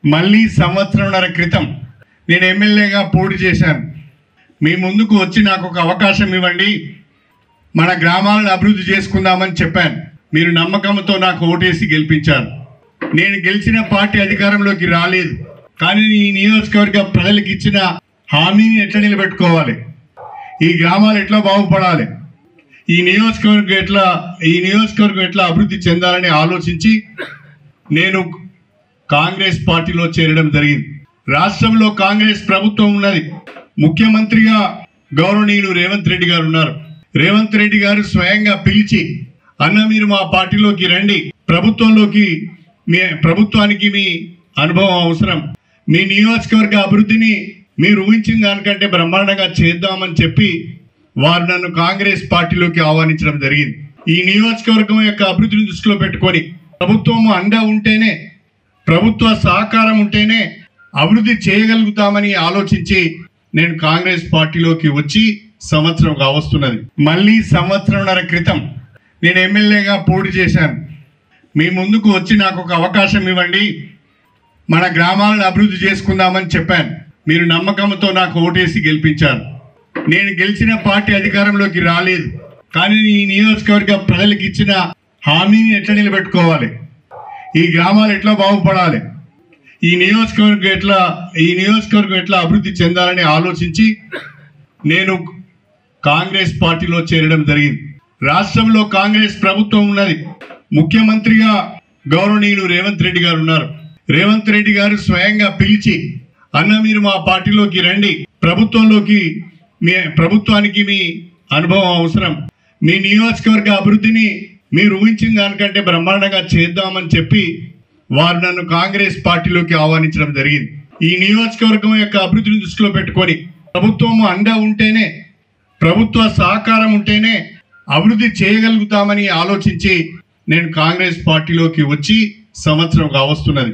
మళ్ళీ సంవత్సరంన్నర క్రితం నేను ఎమ్మెల్యేగా పోటీ చేశాను. మీ ముందుకు వచ్చి నాకు ఒక అవకాశం ఇవ్వండి, మన గ్రామాలను అభివృద్ధి చేసుకుందామని చెప్పాను. మీరు నమ్మకంతో నాకు ఓటేసి గెలిపించారు. నేను గెలిచిన పార్టీ అధికారంలోకి రాలేదు, కానీ ఈ నియోజకవర్గ ప్రజలకు ఇచ్చిన హామీని ఎట్లా నిలబెట్టుకోవాలి, ఈ గ్రామాలు ఎట్లా బాగుపడాలి, ఈ నియోజకవర్గం ఎట్లా అభివృద్ధి చెందాలని ఆలోచించి నేను కాంగ్రెస్ పార్టీలో చేరడం జరిగింది. రాష్ట్రంలో కాంగ్రెస్ ప్రభుత్వం ఉన్నది. ముఖ్యమంత్రిగా గౌరవనీయులు రేవంత్ రెడ్డి గారు ఉన్నారు. రేవంత్ రెడ్డి గారు స్వయంగా పిలిచి, అన్న మీరు మా పార్టీలోకి రండి, ప్రభుత్వానికి మీ అనుభవం అవసరం, మీ నియోజకవర్గ అభివృద్ధిని మీరు ఊహించిన దానికంటే బ్రహ్మాండంగా చేద్దామని చెప్పి వారు నన్ను కాంగ్రెస్ పార్టీలోకి ఆహ్వానించడం జరిగింది. ఈ నియోజకవర్గం యొక్క అభివృద్ధిని దృష్టిలో పెట్టుకొని ప్రభుత్వం అండ ఉంటేనే, ప్రభుత్వ సహకారం ఉంటేనే అభివృద్ధి చేయగలుగుతామని ఆలోచించి నేను కాంగ్రెస్ పార్టీలోకి వచ్చి సంవత్సరం కావస్తున్నది. మళ్ళీ సంవత్సరంన్నర క్రితం నేను ఎమ్మెల్యేగా పోటీ చేశాను. మీ ముందుకు వచ్చి నాకు ఒక అవకాశం ఇవ్వండి, మన గ్రామాలను అభివృద్ధి చేసుకుందామని చెప్పాను. మీరు నమ్మకంతో నాకు ఓటేసి గెలిపించారు. నేను గెలిచిన పార్టీ అధికారంలోకి రాలేదు, కానీ ఈ నియోజకవర్గ ప్రజలకు ఇచ్చిన హామీని ఎట్లా నిలబెట్టుకోవాలి, ఈ గ్రామాలు ఎట్లా బాగుపడాలి, ఈ నియోజకవర్గం ఎట్లా అభివృద్ధి చెందాలని ఆలోచించి నేను కాంగ్రెస్ పార్టీలో చేరడం జరిగింది. రాష్ట్రంలో కాంగ్రెస్ ప్రభుత్వం ఉన్నది. ముఖ్యమంత్రిగా గౌరవనీయులు రేవంత్ రెడ్డి గారు ఉన్నారు. రేవంత్ రెడ్డి గారు స్వయంగా పిలిచి, అన్న మీరు మా పార్టీలోకి రండి, ప్రభుత్వానికి మీ అనుభవం అవసరం, మీ నియోజకవర్గ అభివృద్ధిని మీరు ఊహించిన దానికంటే బ్రహ్మాండంగా చేద్దామని చెప్పి వారు నన్ను కాంగ్రెస్ పార్టీలోకి ఆహ్వానించడం జరిగింది. ఈ నియోజకవర్గం యొక్క అభివృద్ధిని దృష్టిలో పెట్టుకొని ప్రభుత్వం అండ ఉంటేనే, ప్రభుత్వ సహకారం ఉంటేనే అభివృద్ధి చేయగలుగుతామని ఆలోచించి నేను కాంగ్రెస్ పార్టీలోకి వచ్చి సంవత్సరం కావస్తున్నది.